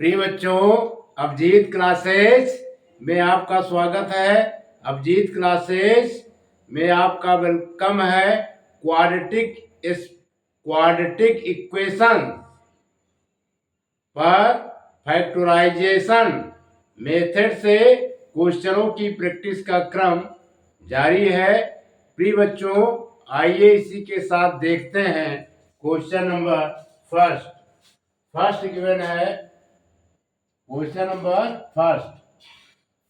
प्रिय बच्चों, अभिजीत क्लासेस में आपका स्वागत है। अभिजीत क्लासेस में आपका वेलकम है। क्वाड्रेटिक इक्वेशन पर फैक्टराइजेशन मेथड से क्वेश्चनों की प्रैक्टिस का क्रम जारी है। प्रिय बच्चों, आइए इसी के साथ देखते हैं क्वेश्चन नंबर फर्स्ट गिवन है। क्वेश्चन नंबर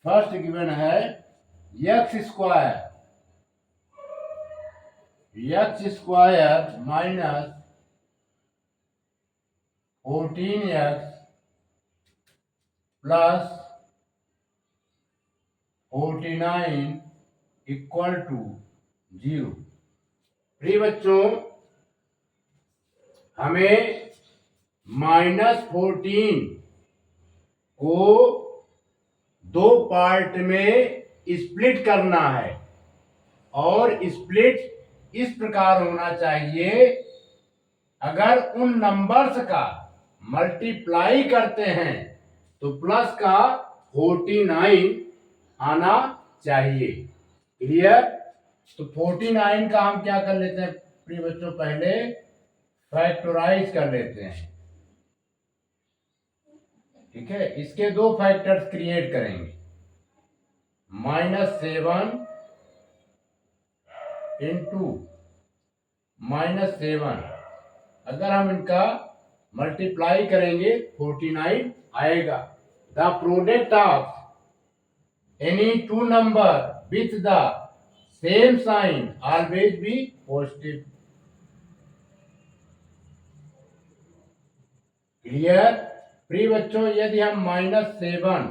फर्स्ट गिवन है x square minus 14x plus 49 equal to 0। प्रिय बच्चों, हमें -14 को दो पार्ट में स्प्लिट करना है और स्प्लिट इस प्रकार होना चाहिए। अगर उन नंबर्स का मल्टीप्लाई करते हैं तो प्लस का 49 आना चाहिए। क्लियर? तो 49 का हम क्या कर लेते हैं प्रिय बच्चों, पहले फैक्टराइज कर लेते हैं। ठीक है, इसके दो फैक्टर्स क्रिएट करेंगे, -7 इंटू -7। अगर हम इनका मल्टीप्लाई करेंगे 49 आएगा। The product of any two number with the same sign always be positive. Clear? प्रिय बच्चों, यदि हम -7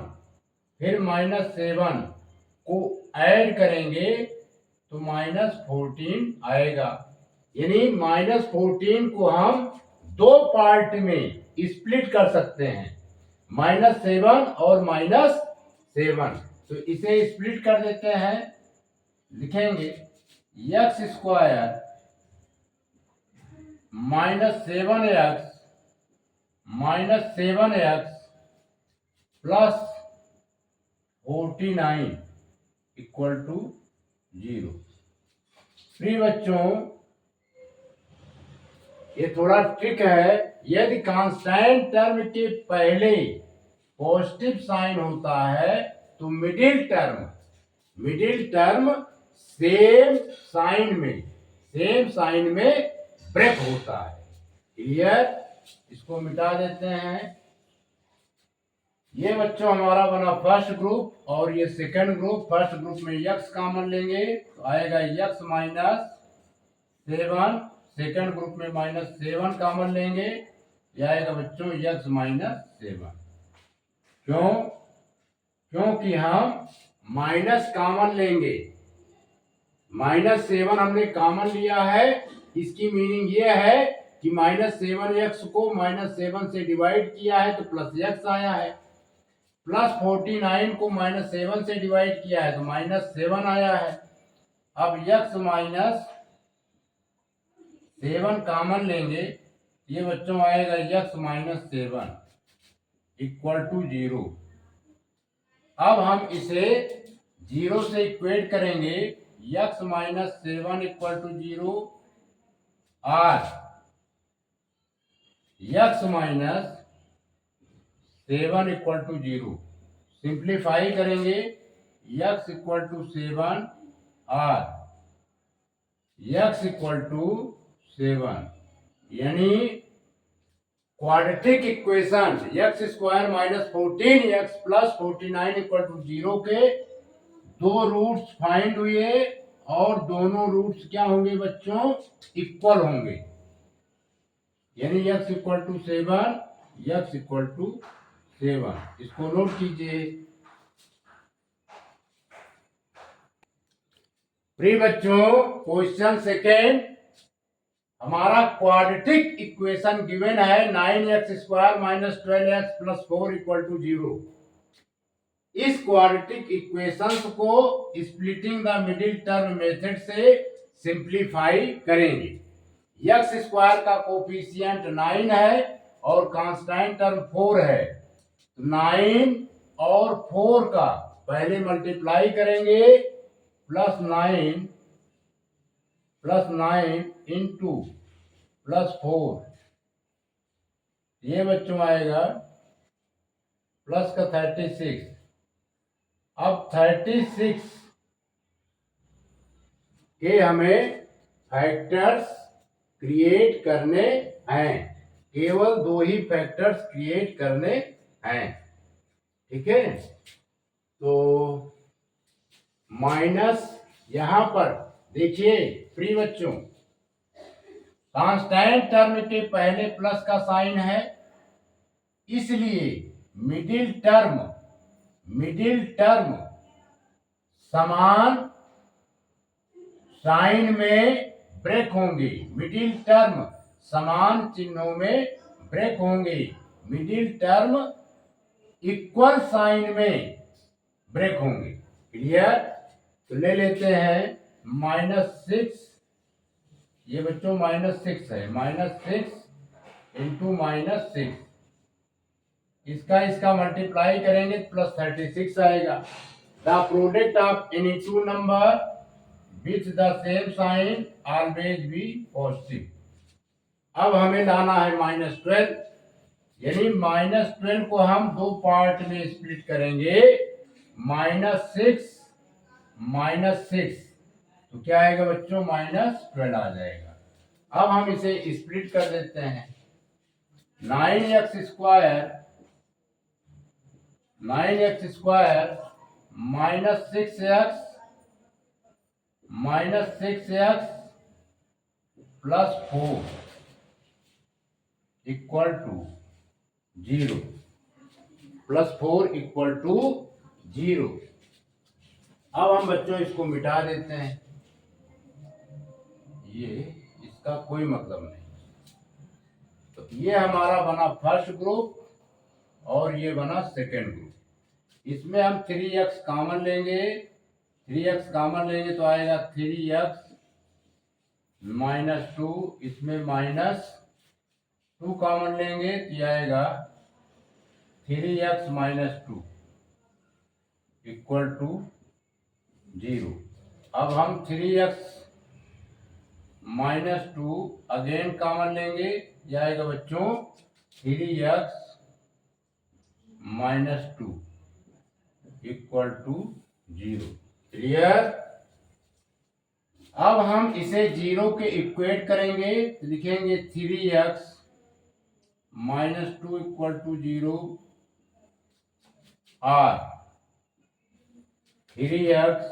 फिर -7 को ऐड करेंगे तो -14 आएगा। यानी -14 को हम दो पार्ट में स्प्लिट कर सकते हैं, -7 और -7। तो इसे स्प्लिट कर देते हैं। लिखेंगे x square -7x plus 49 equal to 0। प्रिय बच्चों, ये थोड़ा ट्रिक है। यदि कांस्टेंट टर्म के पहले पॉजिटिव साइन होता है तो मिडिल टर्म सेम साइन में ब्रेक होता है। क्लियर? इसको मिटा देते हैं। ये बच्चों हमारा बना फर्स्ट ग्रुप और ये सेकंड ग्रुप। फर्स्ट ग्रुप में x कॉमन लेंगे तो आएगा x -7। सेकंड ग्रुप में -7 कॉमन लेंगे, ये आएगा बच्चों x -7। क्योंकि हम माइनस कॉमन लेंगे। -7 हमने कॉमन लिया है। इसकी मीनिंग ये है कि -7x को -7 से डिवाइड किया है तो +x आया है, प्लस 49 को -7 से डिवाइड किया है तो -7 आया है। अब x -7 कॉमन लेंगे, ये बच्चों आएगा x -7 इक्वल टू 0। अब हम इसे 0 से इक्वेट करेंगे, x -7 इक्वल टू 0 और x -7 इक्वल टू 0। सिंप्लीफाई करेंगे, x इक्वल टू 7 और x इक्वल टू 7, यानी quadratic equation x square -14x plus 49 equal to 0 के दो रूट्स फाइंड हुए और दोनों रूट्स क्या होंगे बच्चों, इक्वल होंगे। यानी x equal to 7, x equal to 7। इसको नोट कीजिए। प्रिय बच्चों, क्वेश्चन सेकेंड, हमारा क्वाड्रेटिक इक्वेशन गिवन है 9x square -12x plus 4 equal to 0। इस क्वाड्रेटिक इक्वेशंस को splitting the middle term method से सिंप्लीफाई करेंगे। x स्क्वायर का कोफिशिएंट 9 है और कांस्टेंट टर्म 4 है, 9 और 4 का पहले मल्टीप्लाई करेंगे, +9 इंटू +4, ये बच्चों आएगा प्लस का 36। अब 36 के हमें फैक्टर्स क्रिएट करने हैं, केवल 2 ही फैक्टर्स क्रिएट करने हैं। ठीक है, तो माइनस यहां पर देखिए प्रिय बच्चों, कांस्टेंट टर्म के पहले प्लस का साइन है, इसलिए मिडिल टर्म समान साइन में ब्रेक होंगे, मिडिल टर्म समान चिन्हों में ब्रेक होंगे, मिडिल टर्म इक्वल साइन में ब्रेक होंगे। क्लियर? तो ले लेते हैं -6, ये बच्चों -6 है, -6 इंटू -6, इसका मल्टीप्लाई करेंगे +36 आएगा। The product of any two number with the same sign always be positive. अब हमें लाना है -12, यानी -12 को हम 2 पार्ट में स्प्लिट करेंगे, -6 तो क्या आएगा बच्चों, -12 आ जाएगा। अब हम इसे स्प्लिट कर देते हैं, 9x square -6x +4 equal to 0, +4 equal to 0। अब हम बच्चों इसको मिटा देते हैं, ये इसका कोई मतलब नहीं। तो ये हमारा बना फर्स्ट ग्रुप और ये बना सेकेंड ग्रुप। इसमें हम 3x कॉमन लेंगे, 3x कॉमन लेंगे तो आएगा 3x -2, इसमें -2 कॉमन लेंगे तो आएगा 3x -2 इक्वल टू 0। अब हम 3x -2 अगेन कॉमन लेंगे, यह आएगा बच्चों 3x -2 इक्वल टू 0। क्लियर? अब हम इसे 0 के इक्वेट करेंगे तो लिखेंगे 3x -2 इक्वल टू 0 और 3x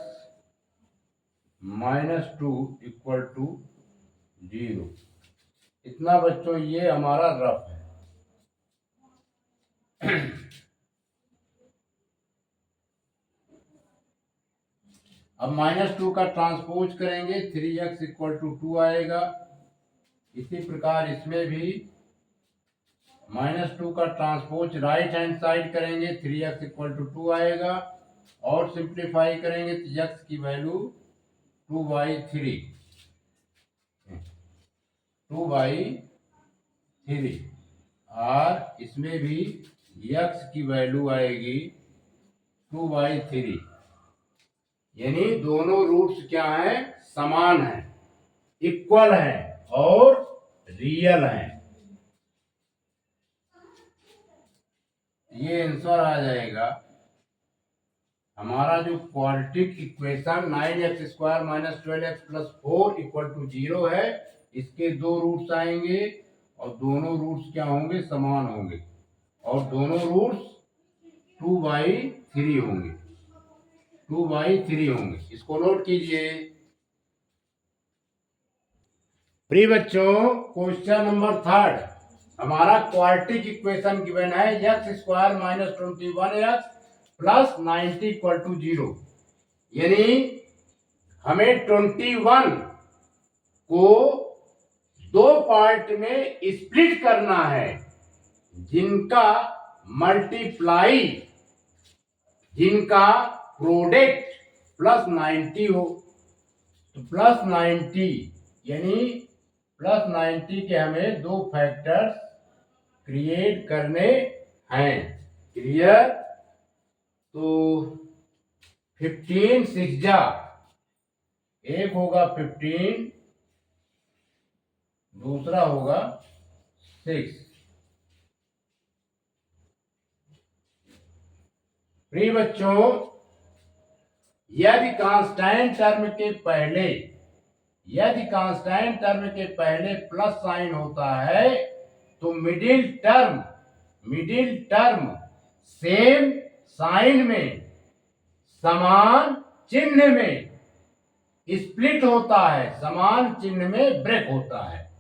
-2 इक्वल टू 0। इतना बच्चों ये हमारा रफ है। अब -2 का ट्रांसपोज करेंगे, 3x इक्वल टू 2 आएगा। इसी प्रकार इसमें भी -2 का ट्रांसपोज राइट हैंड साइड करेंगे, 3x इक्वल टू 2 आएगा और सिंप्लीफाई करेंगे तो x की वैल्यू 2/3 और इसमें भी x की वैल्यू आएगी 2/3, यानी दोनों रूट्स क्या हैं, समान हैं, इक्वल हैं और रियल हैं। ये आंसर आ जाएगा हमारा जो quadratic equation 9x² - 12x + 4 equal to 0 है, इसके 2 रूट्स आएंगे और दोनों रूट्स क्या होंगे, समान होंगे और दोनों रूट्स 2/3 होंगे, 2/3 होंगे। इसको नोट कीजिए। प्रिय बच्चों, क्वेश्चन नंबर 3 हमारा क्वाड्रेटिक इक्वेशन गिवन है, x² - 21x + 90 इक्वल टू 0, यानी हमें 21 को 2 पार्ट में स्प्लिट करना है, जिनका मल्टीप्लाई, जिनका प्रोडक्ट +90 हो। तो +90 यानी +90 के हमें 2 फैक्टर्स क्रिएट करने हैं। क्लियर। तो 15 6 जा, एक होगा 15, दूसरा होगा 6। प्रिय बच्चों, यदि कांस्टेंट टर्म के पहले प्लस साइन होता है तो मिडिल टर्म सेम साइन में, समान चिन्ह में स्प्लिट होता है, समान चिन्ह में ब्रेक होता है।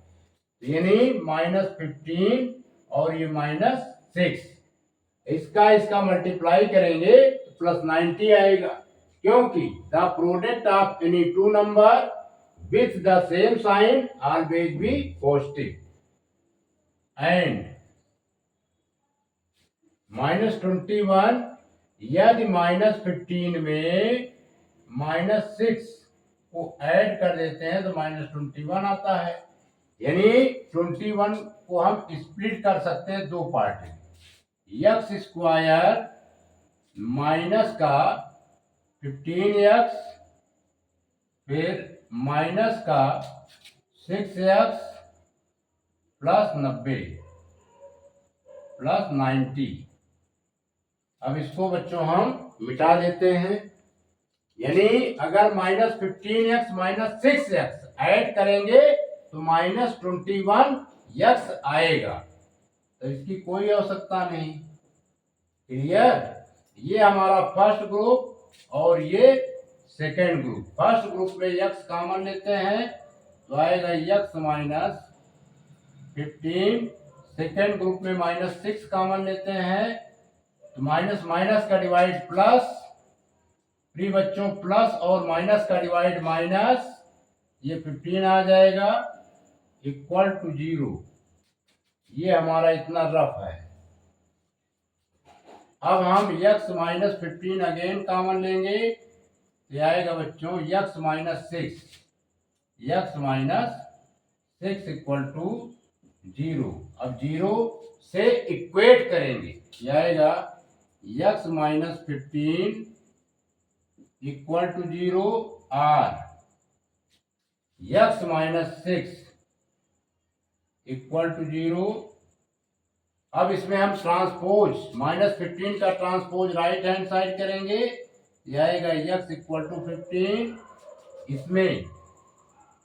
यानी -15 और ये -6, इसका मल्टीप्लाई करेंगे तो +90 आएगा, क्योंकि the product of any two number with the same sign always be positive. And -21, यदि -15 में -6 को ऐड कर देते हैं तो -21 आता है। यानी 21 को हम स्प्लिट कर सकते हैं दो पार्ट में, x² माइनस का 15x, फिर माइनस का 6x प्लस 90 प्लस 90। अब इसको बच्चों हम मिटा देते हैं। यानी अगर -15x माइनस 6x ऐड करेंगे तो -21x आएगा, तो इसकी कोई आवश्यकता नहीं। क्लियर। ये हमारा फर्स्ट ग्रुप और ये सेकेंड ग्रुप। फर्स्ट ग्रुप में x कॉमन लेते हैं तो आएगा x माइनस 15। सेकेंड ग्रुप में -6 कॉमन लेते हैं तो माइनस माइनस का डिवाइड प्लस, प्रिय बच्चों प्लस और माइनस का डिवाइड माइनस, ये 15 आ जाएगा इक्वल टू 0। ये हमारा इतना रफ है। अब हम x माइनस 15 अगेन कॉमन लेंगे, ये आएगा बच्चों x माइनस 6 इक्वल टू 0। अब 0 से इक्वेट करेंगे, ये आएगा x माइनस 15 इक्वल टू 0 और x माइनस 6 इक्वल टू 0। अब इसमें हम ट्रांसपोज -15 का ट्रांसपोज राइट हैंड साइड करेंगे, यह आएगा x इक्वल टू 15। इसमें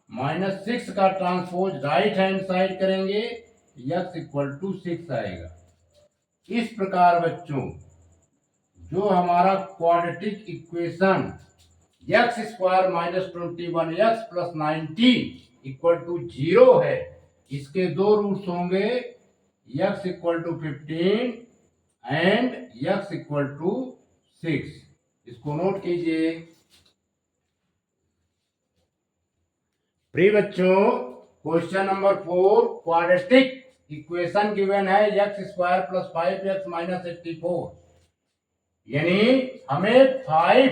-6 का ट्रांसपोज राइट हैंड साइड करेंगे, x इक्वल टू 6 आएगा। इस प्रकार बच्चों जो हमारा quadratic equation x² minus 21x plus 90 equal to 0 है, इसके दो रूट्स होंगे x equal to 15 and x equal to 6। इसको नोट कीजिए। प्रिय बच्चों, question number 4, quadratic equation given है x² प्लस 5x माइनस 84। यानी हमें 5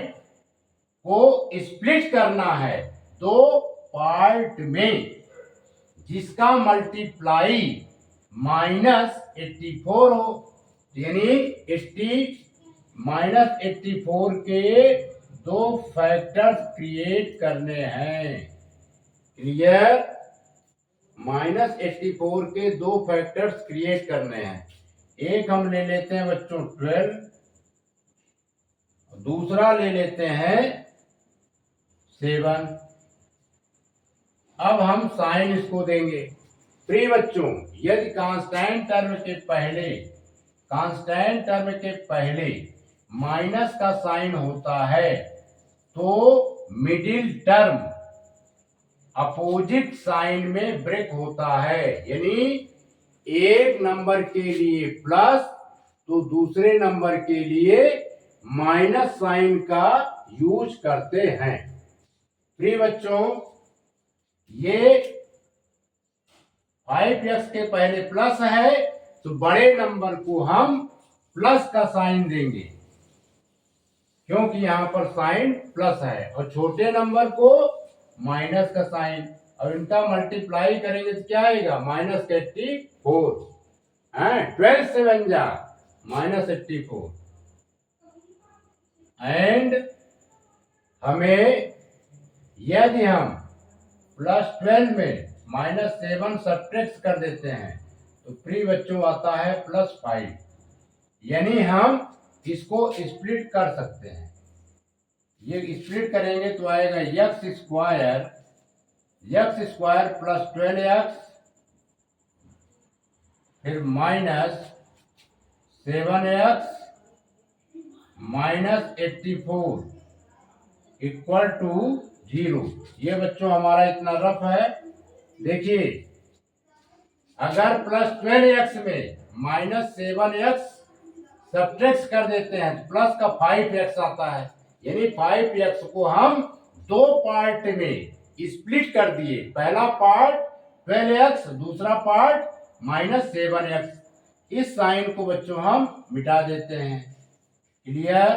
को स्प्लिट करना है दो पार्ट में, जिसका मल्टीप्लाई -84 हो। यानी -84 के दो फैक्टर्स क्रिएट करने हैं। क्लियर। -84 के दो फैक्टर्स क्रिएट करने हैं। एक हम ले लेते हैं बच्चों 12, दूसरा ले लेते हैं 7। अब हम साइन इसको देंगे। प्रिय बच्चों, यदि कांस्टेंट टर्म के पहले माइनस का साइन होता है तो मिडिल टर्म अपोजिट साइन में ब्रेक होता है। यानी एक नंबर के लिए प्लस तो दूसरे नंबर के लिए माइनस साइन का यूज करते हैं। प्रिय बच्चों, ये 5x के पहले प्लस है तो बड़े नंबर को हम प्लस का साइन देंगे, क्योंकि यहां पर साइन प्लस है, और छोटे नंबर को माइनस का साइन, और इनका मल्टीप्लाई करेंगे तो क्या आएगा -84। 12 से बन जा -84 एंड हमें यदि हम +12 में -7 सब्ट्रैक्ट कर देते हैं तो प्री बच्चों आता है +5, यानी हम इसको स्प्लिट कर सकते हैं। ये स्प्लिट करेंगे तो आएगा x स्क्वायर +12x फिर -7x -84 इक्वल टू 0। ये बच्चों हमारा इतना रफ है। देखिए अगर +12x में -7x सब्ट्रैक्ट कर देते हैं तो प्लस का 5x आता है, यानी 5x को हम दो पार्ट में स्प्लिट कर दिए। पहला पार्ट 12x, दूसरा पार्ट -7x। इस साइन को बच्चों हम मिटा देते हैं। क्लियर?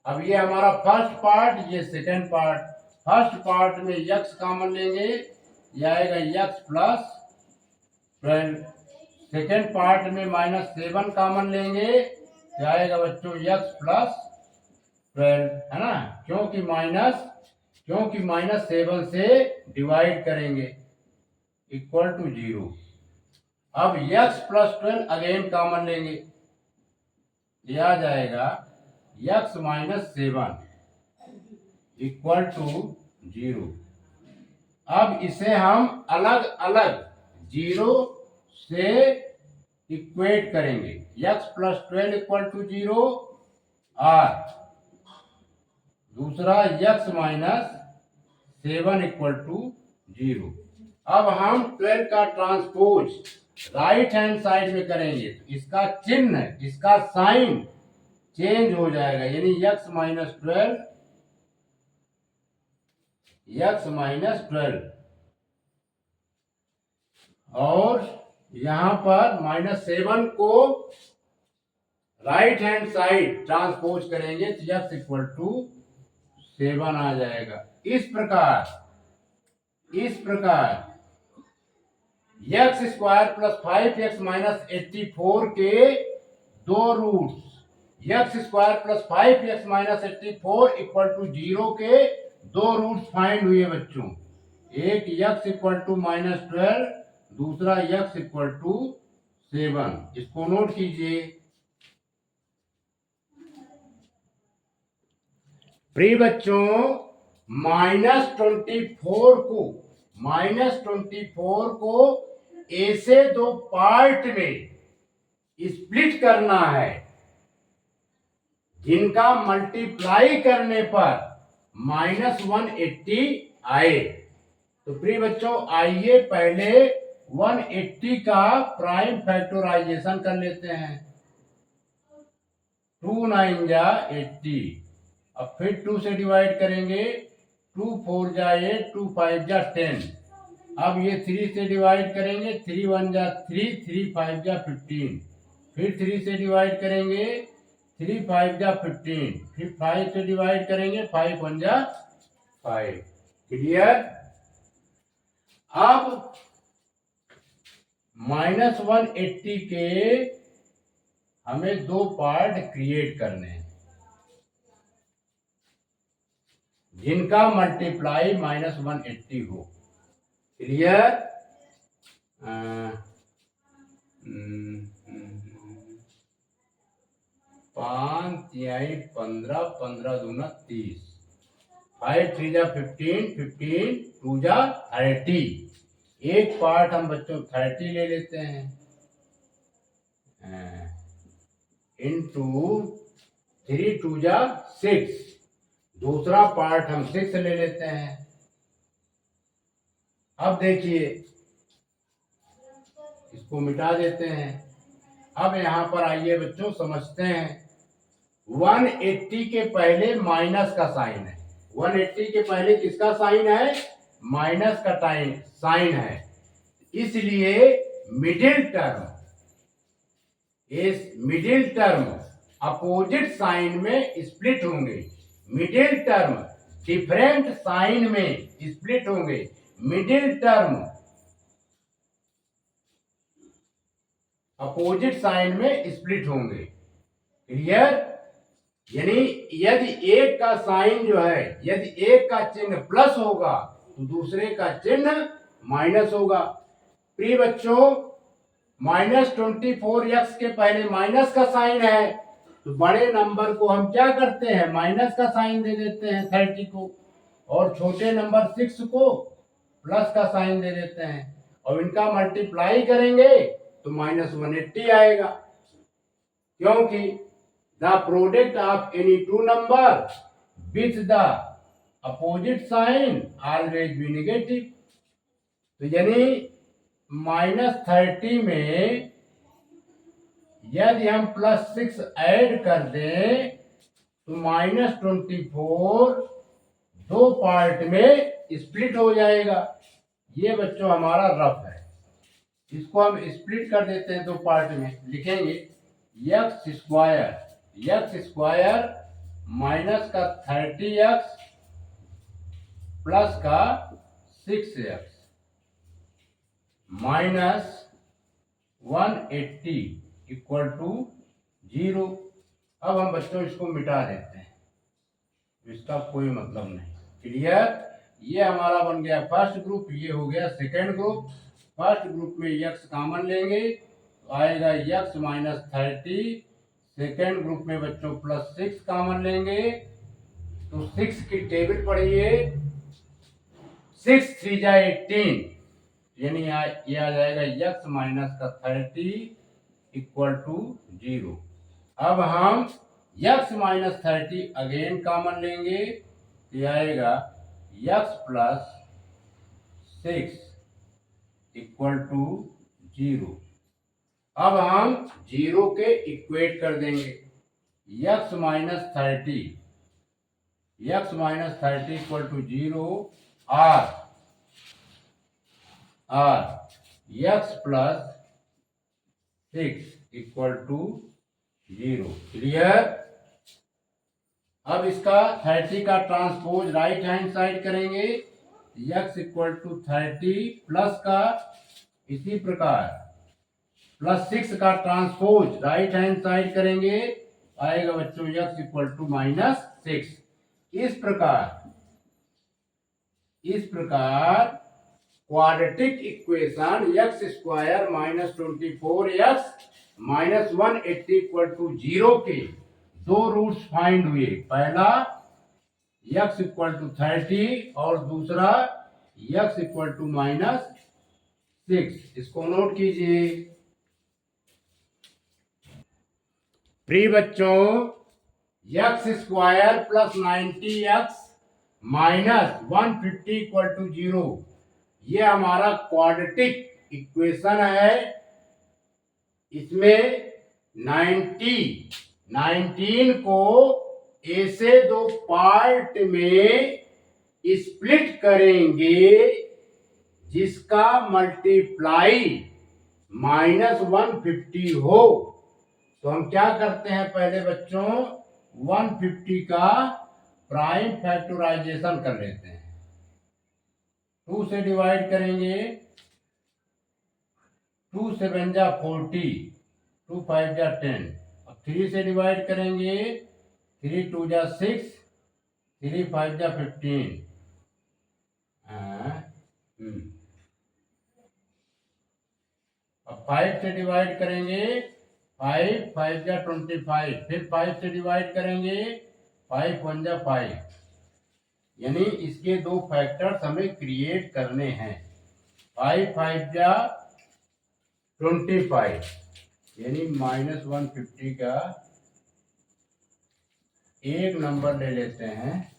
अब ये हमारा फर्स्ट पार्ट, ये सेकंड पार्ट। फर्स्ट पार्ट में x कॉमन लेंगे, ये आएगा x +12। सेकेंड पार्ट में -7 कॉमन लेंगे, ये आएगा बच्चों x +12, है ना, क्योंकि -7 से डिवाइड करेंगे इक्वल टू 0। अब x +12 अगेन कॉमन लेंगे, ये आ जाएगा x -7 इक्वल टू 0। अब इसे हम अलग अलग 0 से इक्वेट करेंगे। x +12 इक्वल टू 0 और दूसरा x -7 इक्वल टू 0। अब हम 12 का ट्रांसपोज राइट हैंड साइड में करेंगे तो इसका चिन्ह, इसका साइन चेंज हो जाएगा, यानी x -12 और यहां पर -7 को राइट हैंड साइड ट्रांसपोज करेंगे तो x इक्वल टू 7 आ जाएगा। इस प्रकार x स्क्वायर +5x -84 के दो roots, x square +5x -84 equal to 0 के दो रूट्स फाइंड हुए बच्चों। एक x इक्वल टू -12, दूसरा x इक्वल टू 7। इसको नोट कीजिए। प्रिय बच्चों, -24 को ऐसे दो पार्ट में स्प्लिट करना है जिनका मल्टीप्लाई करने पर -180 आए। तो प्रिय बच्चों आइए पहले 180 का प्राइम फैक्टराइजेशन कर लेते हैं। 2 9 जा 80, अब फिर 2 से डिवाइड करेंगे, 2 4 जा 8, 2 5 जा 10। अब ये 3 से डिवाइड करेंगे, 3 1 जा 3, 3 5 जा 15। फिर 3 से डिवाइड करेंगे, 3 5 जा 15। फिर 5 से डिवाइड करेंगे, 5 1 जा 5। क्लियर? अब -180 के हमें दो पार्ट क्रिएट करने हैं जिनका मल्टीप्लाई -180 हो। क्लियर? 5 3 15, 15 दूना 30, 5 3 जा 15, 15 2 जा 30। एक पार्ट हम बच्चों 30 ले लेते हैं इंटू 3 2 जा 6। दूसरा पार्ट हम 6 ले लेते हैं। अब देखिए इसको मिटा देते हैं। अब यहां पर आइए बच्चों समझते हैं। 180 के पहले माइनस का साइन है। 180 के पहले किसका साइन है? माइनस का साइन है। इसलिए मिडिल टर्म अपोजिट साइन में स्प्लिट होंगे। मिडिल टर्म डिफरेंट साइन में स्प्लिट होंगे। मिडिल टर्म अपोजिट साइन में स्प्लिट होंगे। क्लियर? यानी यदि एक का साइन जो है, यदि एक का चिन्ह प्लस होगा तो दूसरे का चिन्ह माइनस होगा। प्रिय बच्चों, -24x के पहले माइनस का साइन है तो बड़े नंबर को हम क्या करते हैं, माइनस का साइन दे देते हैं 30 को, और छोटे नंबर 6 को प्लस का साइन दे देते हैं, और इनका मल्टीप्लाई करेंगे तो -180 आएगा। क्योंकि the product of any two number with the opposite sign always be negative. तो यानी -30 में यदि हम +6 ऐड कर दें तो -24 दो पार्ट में स्प्लिट हो जाएगा। ये बच्चों हमारा रफ है, इसको हम स्प्लिट कर देते हैं दो पार्ट में। लिखेंगे x स्क्वायर माइनस का 30x प्लस का 6x माइनस 180 इक्वल टू 0। अब हम बच्चों इसको मिटा देते हैं, इसका कोई मतलब नहीं। क्लियर? ये हमारा बन गया फर्स्ट ग्रुप, ये हो गया सेकेंड ग्रुप। फर्स्ट ग्रुप में x कॉमन लेंगे तो आएगा x माइनस 30। सेकेंड ग्रुप में बच्चों +6 कॉमन लेंगे तो 6 की टेबल पढ़िए, 6 3 जा 18, यानी ये आ जाएगा x माइनस का 30 इक्वल टू 0। अब हम x माइनस 30 अगेन कॉमन लेंगे, ये आएगा x प्लस 6 इक्वल टू 0। अब हम 0 के इक्वेट कर देंगे, x minus 30 equal to 0 r x plus 6 equal to 0। Clear? अब इसका 30 का ट्रांसपोज राइट हैंड साइड करेंगे, x इक्वल टू 30 प्लस का इसी प्रकार +6 का ट्रांसपोज राइट हैंड साइड करेंगे, आएगा बच्चों x इक्वल टू -6। इस प्रकार quadratic equation x square -24x -180 equal to 0 के दो रूट्स फाइंड हुए। पहला x इक्वल टू 30 और दूसरा x इक्वल टू -6। इसको नोट कीजिए। प्रिय बच्चों, x square plus 90x minus 150 equal to 0, ये हमारा क्वाड्रेटिक इक्वेशन है। इसमें 19 को ऐसे दो पार्ट में स्प्लिट करेंगे जिसका मल्टीप्लाई -150 हो। तो हम क्या करते हैं, पहले बच्चों 150 का प्राइम फैक्टराइजेशन कर लेते हैं। 2 से डिवाइड करेंगे, 2 7 जा 40, 2 5 जा 10। अब 3 से डिवाइड करेंगे, 3 2 जा 6, 3 5 जा 15। अब 5 से डिवाइड करेंगे, 5 5 जा 25, फिर 5 से डिवाइड करेंगे, 5 1 जा 5। यानी इसके दो फैक्टर्स हमें क्रिएट करने हैं। 5 5 जा 25, यानी -150 का एक नंबर ले लेते हैं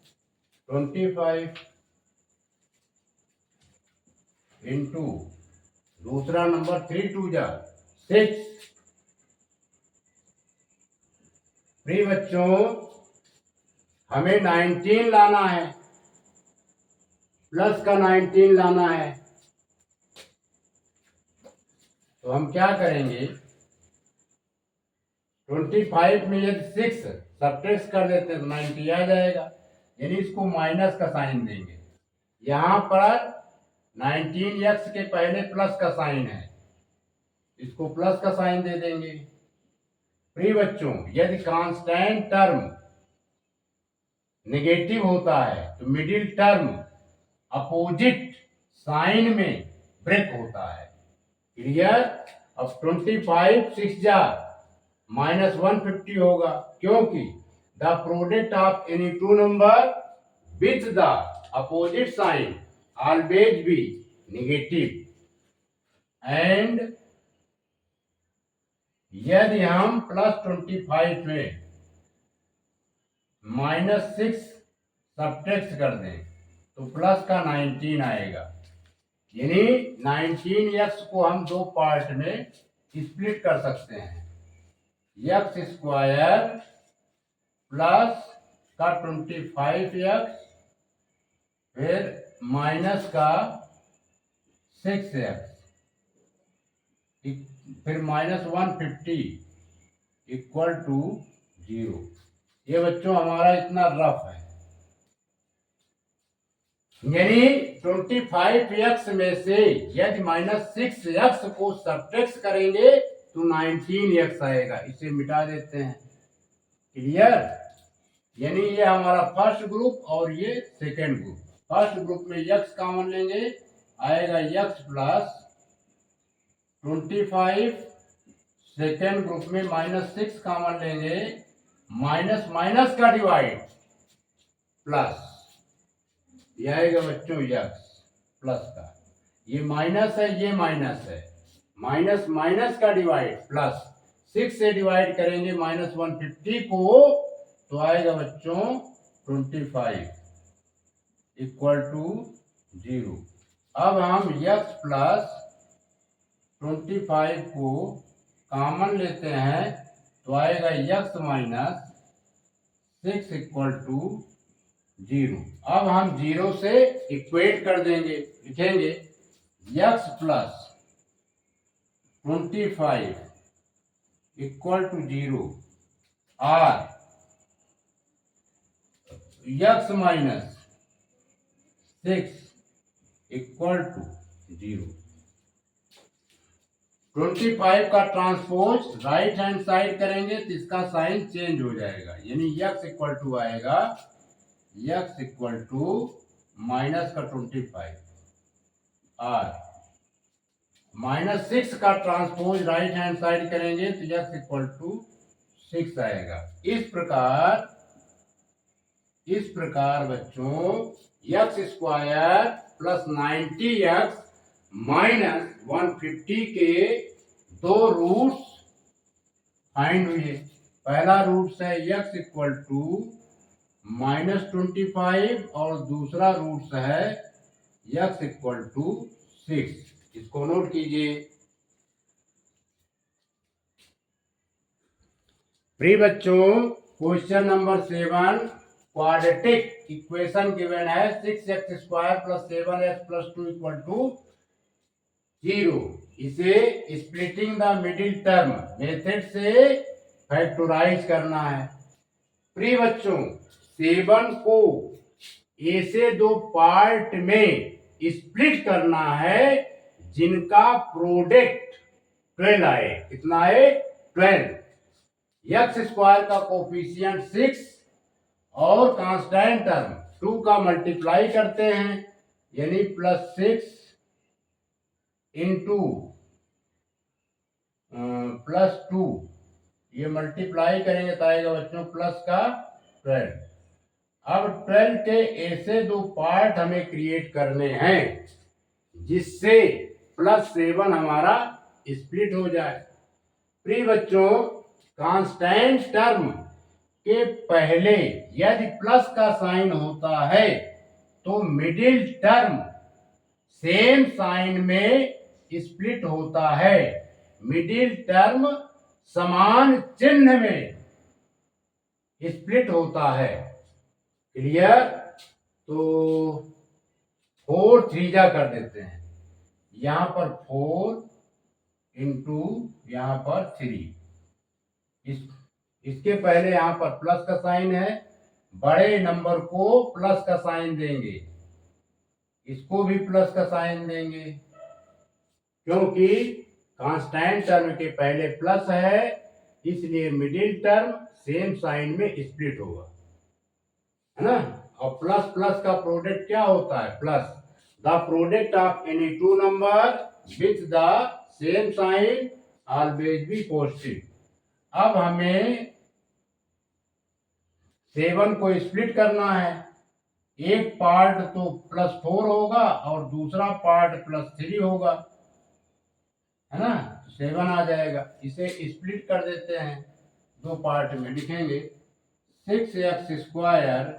25 इंटू दूसरा नंबर 3 2 जा 6। प्रिय बच्चों, हमें 19 लाना है, प्लस का 19 लाना है। तो हम क्या करेंगे, 25 में यदि 6 सब्ट्रैक्ट कर देते हैं तो 90 आ जाएगा, यानी इसको माइनस का साइन देंगे। यहां पर 19x के पहले प्लस का साइन है, इसको प्लस का साइन दे देंगे। प्रिय बच्चों, यदि कांस्टेंट टर्म नेगेटिव होता है तो मिडिल टर्म अपोजिट साइन में ब्रेक होता है। क्लियर? अब 25 6 जा -150 होगा, क्योंकि the product of any two number with the opposite sign always be negative. And यदि हम +25 में -6 सब्ट्रैक्ट कर दें तो प्लस का 19 आएगा। यानी 19x को हम दो पार्ट में स्प्लिट कर सकते हैं। x² प्लस का 25x फिर माइनस का 6x फिर -150 इक्वल टू 0। ये बच्चों हमारा इतना रफ है। यानी 25x में से यदि -6x को सब्ट्रैक्ट करेंगे तो 19x आएगा। इसे मिटा देते हैं। क्लियर? यानी ये हमारा फर्स्ट ग्रुप और ये सेकेंड ग्रुप। फर्स्ट ग्रुप में x कॉमन लेंगे, आएगा x प्लस 25। सेकेंड ग्रुप में -6 कॉमन लेंगे, माइनस माइनस का डिवाइड प्लस, ये आएगा बच्चों x प्लस का। ये माइनस है, ये माइनस है, माइनस माइनस का डिवाइड प्लस 6 से डिवाइड करेंगे -150 को तो आएगा बच्चों 25 इक्वल टू 0। अब हम x प्लस 25 को कॉमन लेते हैं तो आएगा x माइनस 6 इक्वल टू 0। अब हम 0 से इक्वेट कर देंगे, लिखेंगे x प्लस 25 इक्वल टू 0 और x माइनस 6 इक्वल टू 0। 25 का ट्रांसपोज राइट हैंड साइड करेंगे तो इसका साइन चेंज हो जाएगा। यानी x इक्वल टू आएगा x इक्वल टू माइनस का 25 और -6 का ट्रांसपोज राइट हैंड साइड करेंगे तो x इक्वल टू 6 आएगा। इस प्रकार बच्चों x² प्लस 90x -150 के दो रूट्स फाइंड हुए। पहला रूट है x इक्वल टू -25 और दूसरा रूट है x इक्वल टू 6। इसको नोट कीजिए। प्रिय बच्चों, question number 7 quadratic equation given है 6x² plus 7x plus 2 equal to 0। इसे splitting the middle term method से फैक्टराइज करना है। प्रिय बच्चों, 7 को ए से दो पार्ट में स्प्लिट करना है जिनका प्रोडक्ट 12 आए। कितना है? 12। x² का कोफिशिएंट 6 और कांस्टेंट टर्म 2 का मल्टीप्लाई करते हैं, यानी +6 इंटू +2, ये मल्टीप्लाई करेंगे तो आएगा बच्चों प्लस का 12। अब 12 के ऐसे दो पार्ट हमें क्रिएट करने हैं जिससे +7 हमारा स्प्लिट हो जाए। प्रिय बच्चों, कांस्टेंट टर्म के पहले यदि प्लस का साइन होता है तो मिडिल टर्म सेम साइन में स्प्लिट होता है। मिडिल टर्म समान चिन्ह में स्प्लिट होता है। क्लियर? तो 4 3 कर देते हैं, यहां पर 4 इंटू यहां पर 3। इसके पहले यहां पर प्लस का साइन है, बड़े नंबर को प्लस का साइन देंगे, इसको भी प्लस का साइन देंगे, क्योंकि कांस्टेंट टर्म के पहले प्लस है, इसलिए मिडिल टर्म सेम साइन में स्प्लिट होगा, है ना। और प्लस प्लस का प्रोडक्ट क्या होता है? Plus. The product of any two number with the same sign always be positive. अब हमें 7 को स्प्लिट करना है। एक पार्ट तो +4 होगा और दूसरा पार्ट +3 होगा, है ना। 7 आ जाएगा। इसे स्प्लिट कर देते हैं, दो पार्ट में लिखेंगे। 6x²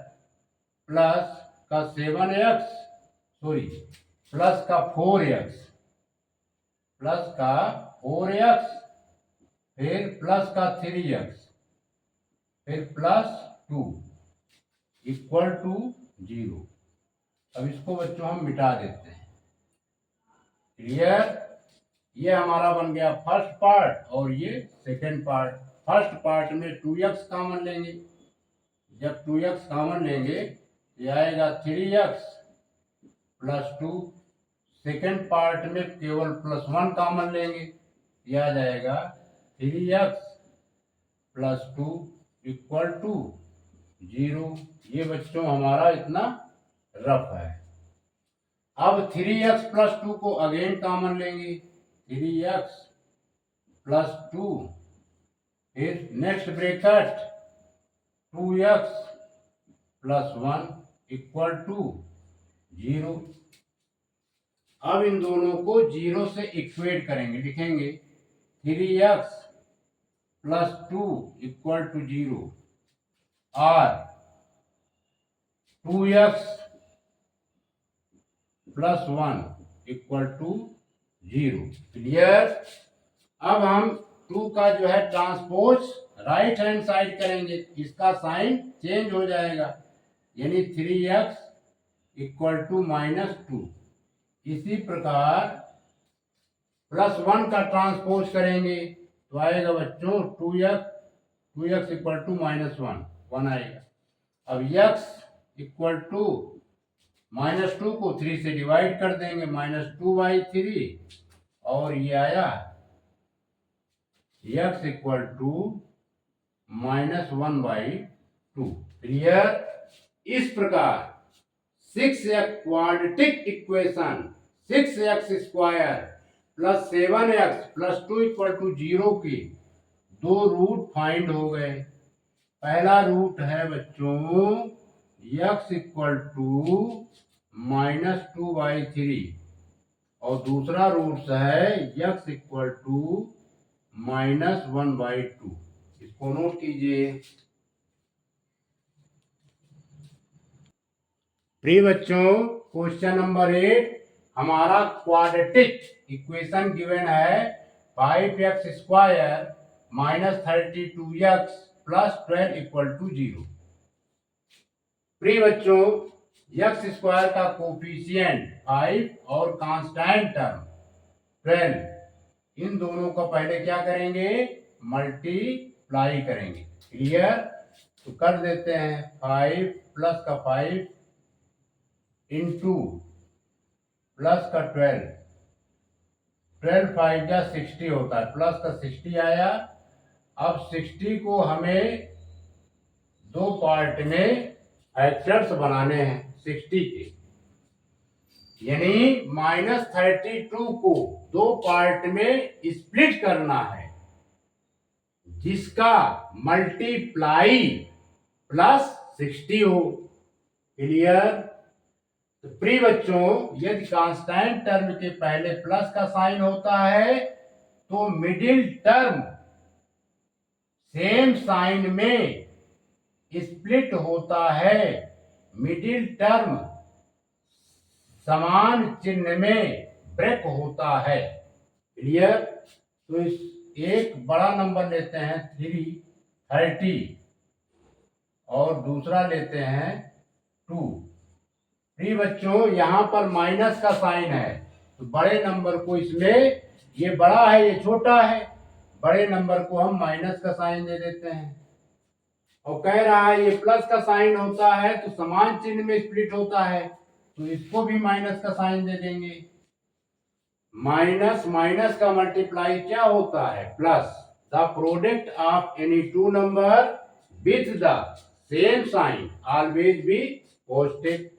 प्लस का 7x, सॉरी प्लस का 4x, प्लस का 4x, फिर प्लस का 3x, फिर +2 इक्वल टू 0। अब इसको बच्चों हम मिटा देते हैं। क्लियर? ये हमारा बन गया फर्स्ट पार्ट और ये सेकेंड पार्ट। फर्स्ट पार्ट में 2x कॉमन लेंगे। जब 2x कॉमन लेंगे ये आएगा 3x +2। सेकेंड पार्ट में केवल +1 कॉमन लेंगे, ये आ जाएगा 3x +2 इक्वल टू 0। ये बच्चों हमारा इतना रफ है। अब 3x +2 को अगेन कॉमन लेंगे, 3x +2, फिर next bracket 2x +1 equal to 0। अब इन दोनों को 0 से इक्वेट करेंगे, लिखेंगे 3x +2 इक्वल टू 0 और 2x +1 इक्वल टू 0। क्लियर? अब हम 2 का जो है ट्रांसपोज राइट हैंड साइड करेंगे, इसका साइन चेंज हो जाएगा, यानी 3x इक्वल टू -2। इसी प्रकार +1 का ट्रांसपोज करेंगे तो आएगा बच्चों 2x इक्वल टू -1, 1 आएगा। अब x इक्वल टू -2 को 3 से डिवाइड कर देंगे, -2/3, और ये आया x इक्वल टू -1/2। क्लियर? इस प्रकार 6x quadratic equation 6x² + 7x + 2 equal to 0 के दो रूट फाइंड हो गए। पहला रूट है बच्चों x इक्वल टू -2/3 और दूसरा रूट है x इक्वल टू -1/2। इसको नोट कीजिए। प्रिय बच्चों, क्वेश्चन नंबर 8 हमारा क्वाड्रेटिक इक्वेशन गिवन है 5x² -32x + 12 इक्वल टू 0। प्रिय बच्चों, x² का कोफिशिएंट 5 और कांस्टेंट टर्म 12, इन दोनों का पहले क्या करेंगे? मल्टीप्लाई करेंगे। क्लियर? तो कर देते हैं 5 + का 5 इंटू प्लस का 12, 5 का 60 होता है, प्लस का 60 आया। अब 60 को हमें दो पार्ट में फैक्टर्स बनाने हैं 60 के, यानी -32 को दो पार्ट में स्प्लिट करना है, जिसका मल्टीप्लाई +60 हो। क्लियर? तो प्रिय बच्चों, यदि कांस्टेंट टर्म के पहले प्लस का साइन होता है तो मिडिल टर्म सेम साइन में स्प्लिट होता है, मिडिल टर्म समान चिन्ह में ब्रेक होता है। क्लियर? तो इस एक बड़ा नंबर लेते हैं 30 और दूसरा लेते हैं 2। प्रिय बच्चों, यहाँ पर माइनस का साइन है तो बड़े नंबर को इसमें, ये बड़ा है ये छोटा है, बड़े नंबर को हम माइनस का साइन दे देते हैं। और कह रहा है ये प्लस का साइन होता है तो समान चिन्ह में स्प्लिट होता है, तो इसको भी माइनस का साइन दे देंगे। माइनस माइनस का मल्टीप्लाई क्या होता है? Plus. The product of any two number with the same sign always be positive.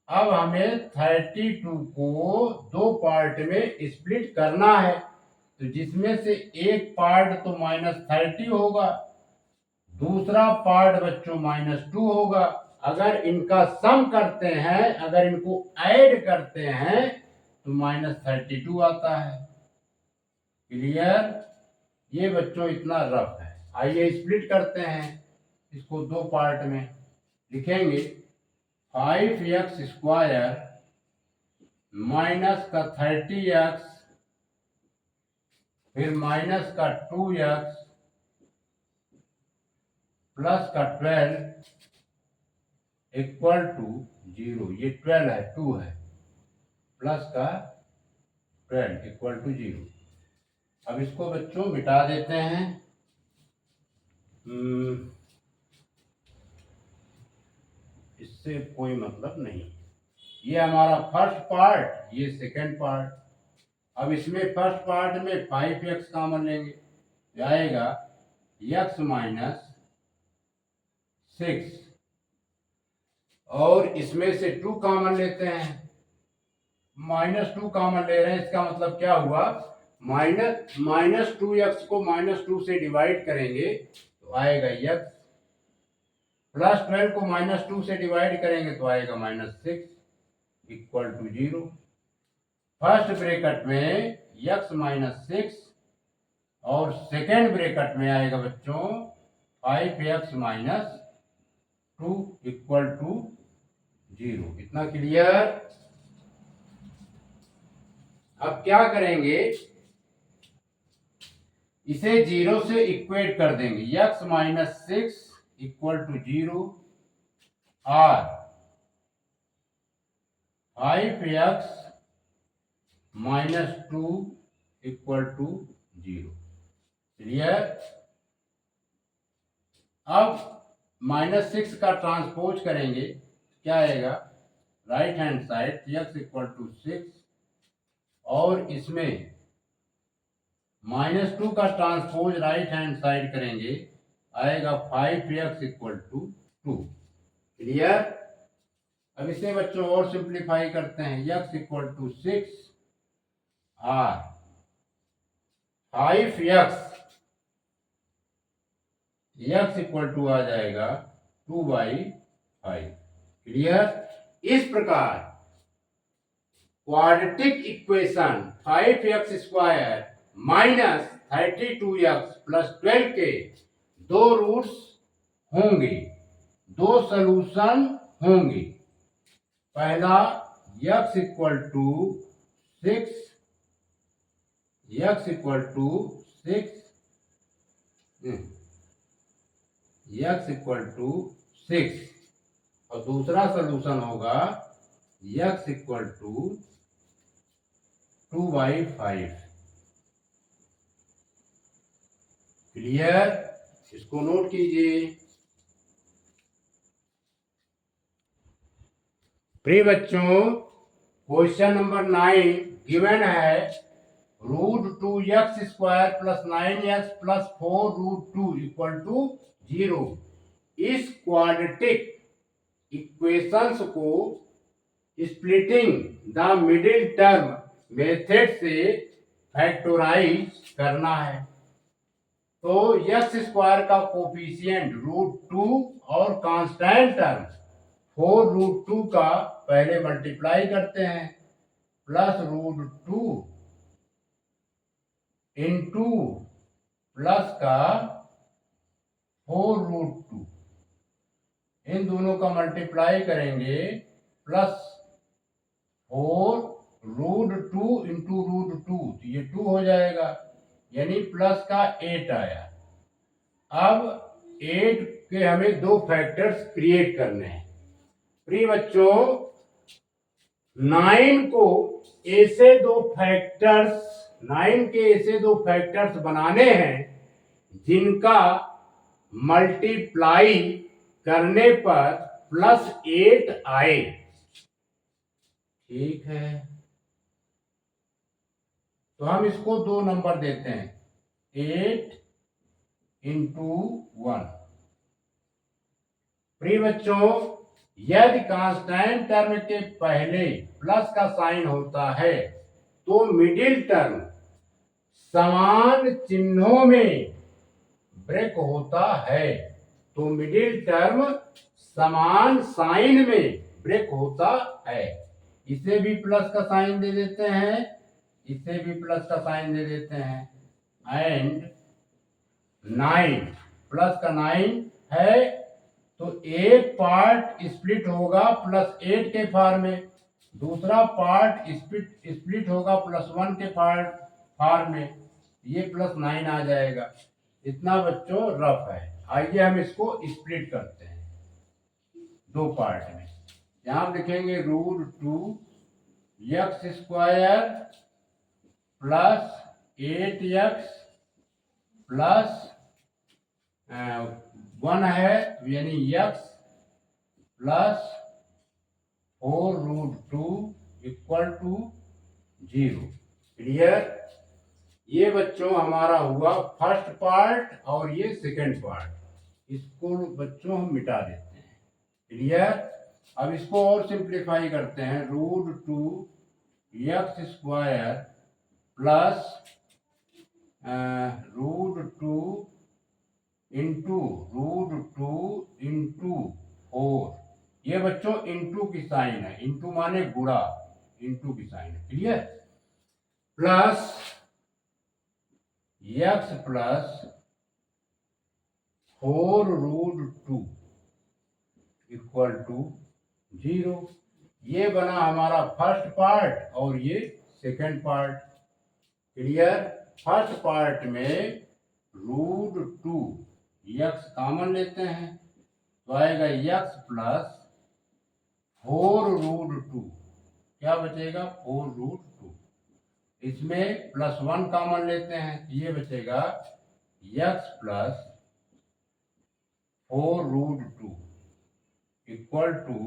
अब हमें 32 को दो पार्ट में स्प्लिट करना है, तो जिसमें से एक पार्ट तो -30 होगा, दूसरा पार्ट बच्चों -2 होगा। अगर इनका सम करते हैं, अगर इनको ऐड करते हैं तो -32 आता है। क्लियर? ये बच्चों इतना रफ है। आइए स्प्लिट करते हैं इसको दो पार्ट में। लिखेंगे 5x² माइनस का 30x फिर माइनस का 2x प्लस का 12 इक्वल टू 0। ये 12 है, 2 है, प्लस का 12 इक्वल टू 0। अब इसको बच्चों मिटा देते हैं। इससे कोई मतलब नहीं। ये हमारा फर्स्ट पार्ट, ये सेकंड पार्ट। अब इसमें फर्स्ट पार्ट में 5x कॉमन लेंगे तो आएगा x माइनस 6, और इसमें से 2 कॉमन लेते हैं, -2 कॉमन ले रहे हैं। इसका मतलब क्या हुआ? -2x को -2 से डिवाइड करेंगे तो आएगा x, प्लस 12 को -2 से डिवाइड करेंगे तो आएगा -6 इक्वल टू 0। फर्स्ट ब्रैकेट में x माइनस 6 और सेकेंड ब्रैकेट में आएगा बच्चों 5x माइनस 2 इक्वल टू 0। इतना क्लियर? अब क्या करेंगे, इसे 0 से इक्वेट कर देंगे। x माइनस 6 इक्वल टू 0 और 5x minus 2 equal to 0। Clear? अब -6 का ट्रांसपोज करेंगे, क्या आएगा? Right hand side x equal to 6 और इसमें -2 का ट्रांसपोज राइट हैंड साइड करेंगे, आएगा 5x इक्वल टू 2। क्लियर? अब इसे बच्चों और सिंप्लीफाई करते हैं। x इक्वल टू 6 और 5x इक्वल टू आ जाएगा 2/5। क्लियर? इस प्रकार quadratic equation 5x² minus 32x plus 12 के दो रूट्स होंगे, दो सॉल्यूशन होंगे। पहला x equal to 6, x equal to 6, x equal to 6 और दूसरा सॉल्यूशन होगा x इक्वल टू 2/5। क्लियर? इसको नोट कीजिए। प्रिय बच्चों, क्वेश्चन नंबर 9 गिवन है √2x² plus 9x plus 4√2 equal to 0। इस क्वाड्रेटिक इक्वेशंस को splitting the middle term method से फैक्टराइज करना है। तो x² का कोफिशिएंट √2 और कांस्टेंट टर्म 4√2 का पहले मल्टीप्लाई करते हैं, प्लस √2 इंटू प्लस का 4√2, इन दोनों का मल्टीप्लाई करेंगे, प्लस 4√2 इंटू √2 तो ये 2 हो जाएगा, यानी प्लस का 8 आया। अब 8 के हमें दो फैक्टर्स क्रिएट करने हैं। प्रिय बच्चों, 9 को ऐसे दो फैक्टर्स 9 के ऐसे दो फैक्टर्स बनाने हैं जिनका मल्टीप्लाई करने पर +8 आए। ठीक है, तो हम इसको 2 नंबर देते हैं, 8 इंटू 1। प्रिय बच्चों, यदि कांस्टेंट टर्म के पहले प्लस का साइन होता है तो मिडिल टर्म समान चिन्हों में ब्रेक होता है। तो मिडिल टर्म समान साइन में ब्रेक होता है। इसे भी प्लस का साइन दे देते हैं, इसे भी प्लस का साइन दे देते हैं। एंड 9 प्लस का 9 है तो एक पार्ट स्प्लिट होगा +8 के फॉर्म में, दूसरा पार्ट स्प्लिट होगा +1 के फॉर्म में। ये +9 आ जाएगा। इतना बच्चों रफ है। आइए हम इसको स्प्लिट करते हैं 2 पार्ट में। यहां लिखेंगे √2x² प्लस 8x प्लस 1 है यानी x plus 4√2 equal to 0। Clear? ये बच्चों हमारा हुआ फर्स्ट पार्ट और ये सेकंड पार्ट। इसको बच्चों हम मिटा देते हैं। क्लियर? अब इसको और सिंप्लीफाई करते हैं। √2x² plus √2 into 4। ये बच्चों इंटू की साइन है, इंटू माने गुणा, इंटू की साइन है। Clear? Plus x plus 4√2 equal to 0। ये बना हमारा फर्स्ट पार्ट और ये second part. Clear? First part में √2 x कॉमन लेते हैं तो आएगा x प्लस 4√2। क्या बचेगा? 4√2। इसमें +1 कॉमन लेते हैं, ये बचेगा x plus 4√2 equal to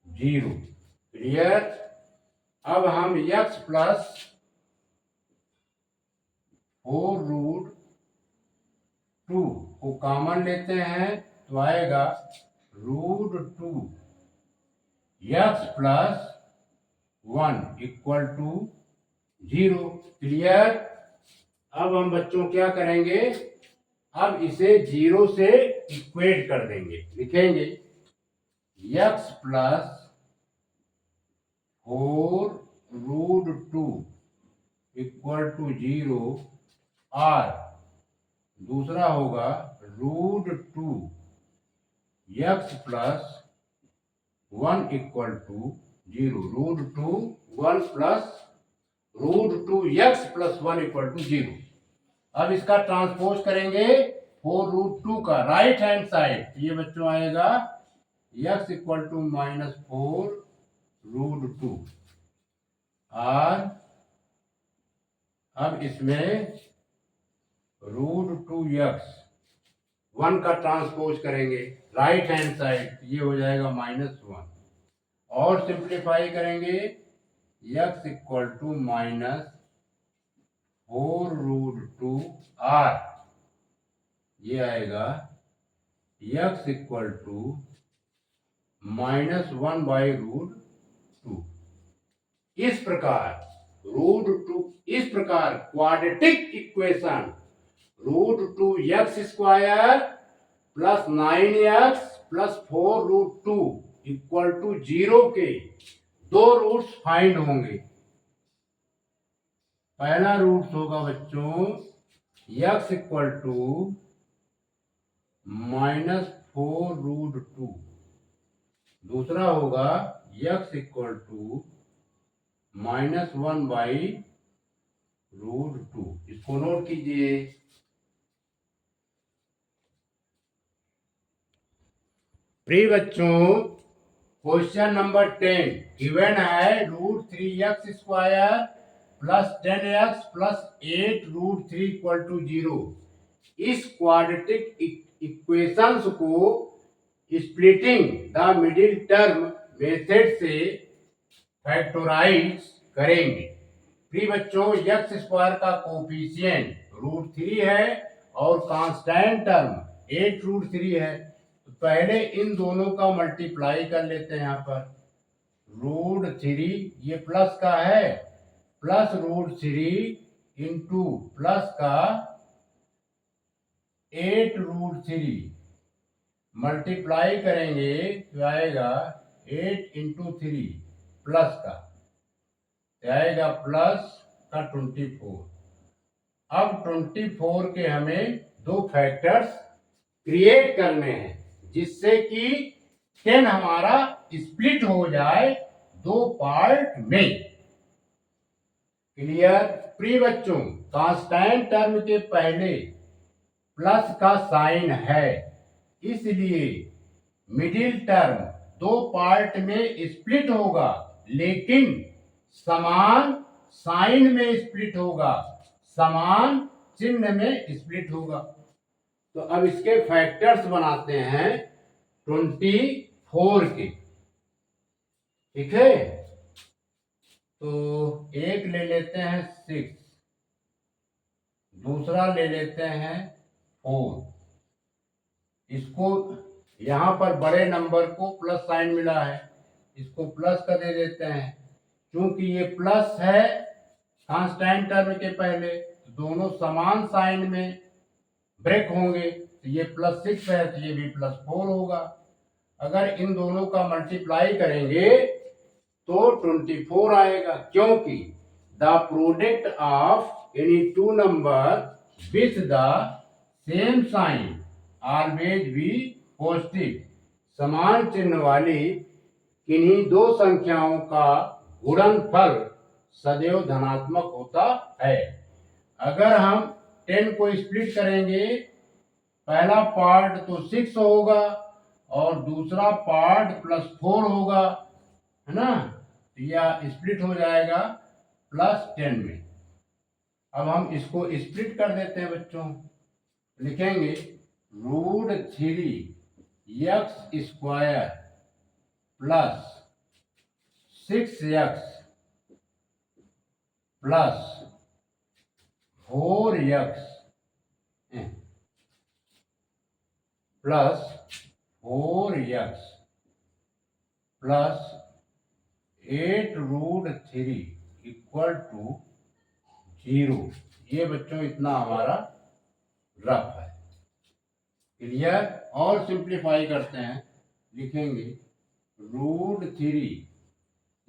0। Clear? अब हम x प्लस 4√2 को कॉमन लेते हैं तो आएगा √2 x plus 1 equal to 0। Clear? अब हम बच्चों क्या करेंगे? अब इसे 0 से इक्वेट कर देंगे। लिखेंगे x प्लस 4√2 इक्वल टू 0 और दूसरा होगा √2 x plus 1 equal to 0। √2 1 plus √2 x plus 1 equal to 0। अब इसका ट्रांसपोज करेंगे 4√2 का राइट हैंड साइड। ये बच्चों आएगा x इक्वल टू -4√2 और अब इसमें √2x 1 का ट्रांसपोज करेंगे राइट हैंड साइड, ये हो जाएगा -1 और सिंप्लीफाई करेंगे x इक्वल टू -4√2 r, ये आएगा x इक्वल टू -1/√2। इस प्रकार quadratic equation √2x² plus 9x plus 4√2 equal to 0 के 2 रूट्स फाइंड होंगे। पहला रूट होगा बच्चों x इक्वल टू -4√2, दूसरा होगा x इक्वल टू -1/√2। इसको नोट कीजिए। प्रिय बच्चों, क्वेश्चन नंबर 10 गिवन है √3x² plus 10x plus 8√3 equal to 0। इस क्वाड्रेटिक इक्वेशंस को splitting the middle term method से फैक्टराइज करेंगे। प्रिय बच्चों एक्स स्क्वायर का कोफिशिएंट √3 है और कांस्टेंट टर्म 8√3 है। तो पहले इन दोनों का मल्टीप्लाई कर लेते हैं। यहाँ पर √3 ये प्लस का है, प्लस √3 इंटू प्लस का 8√3 मल्टीप्लाई करेंगे तो आएगा 8 इंटू 3 प्लस का आएगा प्लस का 24। अब 24 के हमें दो फैक्टर्स क्रिएट करने हैं जिससे कि 10 हमारा स्प्लिट हो जाए दो पार्ट में। क्लियर? प्रिय बच्चों, कांस्टेंट टर्म के पहले प्लस का साइन है, इसलिए मिडिल टर्म दो पार्ट में स्प्लिट होगा, लेकिन समान साइन में स्प्लिट होगा, समान चिन्ह में स्प्लिट होगा। तो अब इसके फैक्टर्स बनाते हैं 24 के। ठीक है, तो एक ले लेते हैं 6, दूसरा ले लेते हैं 4। इसको यहां पर बड़े नंबर को प्लस साइन मिला है, इसको प्लस का दे देते हैं। क्योंकि ये प्लस है कांस्टेंट टर्म के पहले, दोनों समान साइन में ब्रेक होंगे, तो ये +6 है तो ये भी +4 होगा। अगर इन दोनों का मल्टीप्लाई करेंगे तो 24 आएगा, क्योंकि the product of any two number with the same sign always be positive. समान चिन्ह वाली किन्हीं दो संख्याओं का गुणनफल सदैव धनात्मक होता है। अगर हम 10 को स्प्लिट करेंगे, पहला पार्ट तो 6 होगा और दूसरा पार्ट +4 होगा, है ना? तो यह स्प्लिट हो जाएगा +10 में। अब हम इसको स्प्लिट कर देते हैं बच्चों। लिखेंगे √3 x² plus 6x plus 4x plus 4x plus 8√3 equal to 0। ये बच्चों इतना हमारा रफ है। क्लियर? और सिंप्लीफाई करते हैं, लिखेंगे √3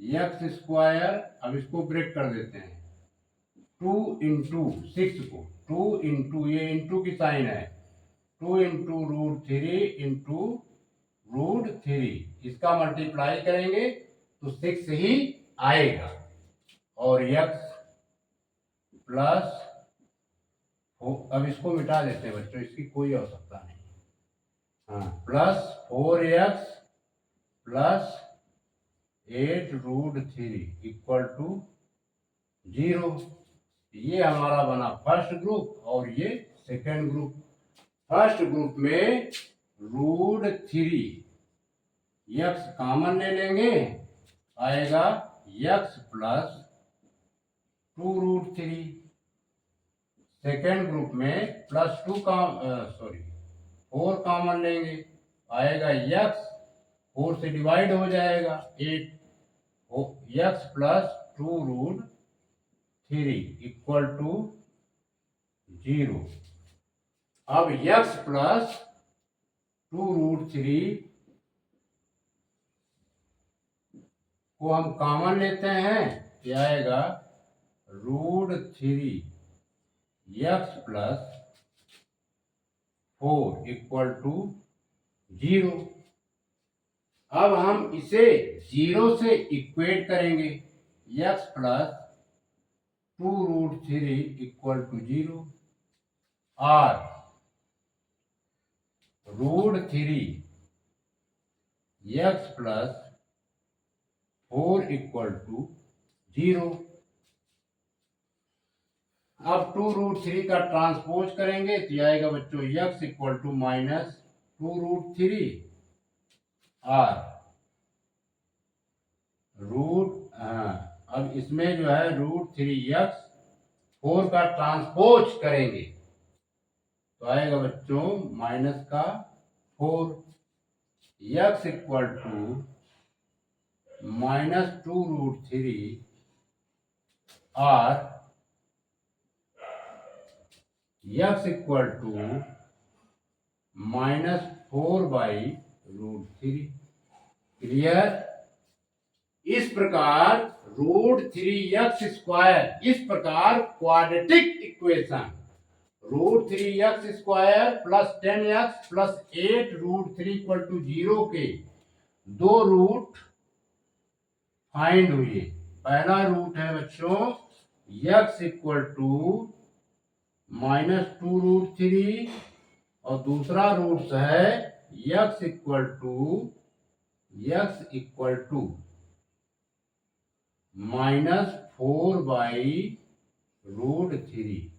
x², अब इसको ब्रेक कर देते हैं, 2 इंटू 6 को 2 इंटू, ये इंटू की साइन है, 2 इंटू √3 इंटू √3, इसका मल्टीप्लाई करेंगे तो 6 ही आएगा। और x प्लस, अब इसको मिटा देते हैं बच्चों, इसकी कोई आवश्यकता नहीं। हाँ, plus 4x plus 8√3 equal to 0। ये हमारा बना फर्स्ट ग्रुप और ये सेकेंड ग्रुप। फर्स्ट ग्रुप में √3 x कॉमन ले लेंगे, आएगा x प्लस 2√3। सेकेंड ग्रुप में +4 कॉमन लेंगे, आएगा x, 4 से डिवाइड हो जाएगा 8, x प्लस 2√3 इक्वल टू 0। अब x प्लस 2√3 को हम कॉमन लेते हैं, ये आएगा √3 x प्लस 4 इक्वल टू 0। अब हम इसे 0 से इक्वेट करेंगे, x प्लस 2√3 इक्वल टू 0 और √3 x प्लस 4 इक्वल टू 0। अब 2√3 का ट्रांसपोज करेंगे तो आएगा बच्चों x इक्वल टू -2√3 और अब इसमें जो है √3x 4 का ट्रांसपोज करेंगे तो आएगा बच्चों माइनस का 4, x इक्वल टू -2√3 और x इक्वल टू -4/√3। क्लियर? इस प्रकार √3x², इस प्रकार quadratic equation √3x² plus 10x plus 8 √3 = 0 के दो रूट फाइंड हुए। पहला रूट है बच्चों x इक्वल टू -2√3 और दूसरा रूट है x इक्वल टू -4/√3।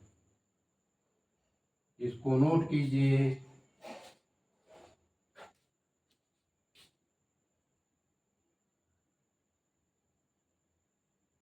इसको नोट कीजिए।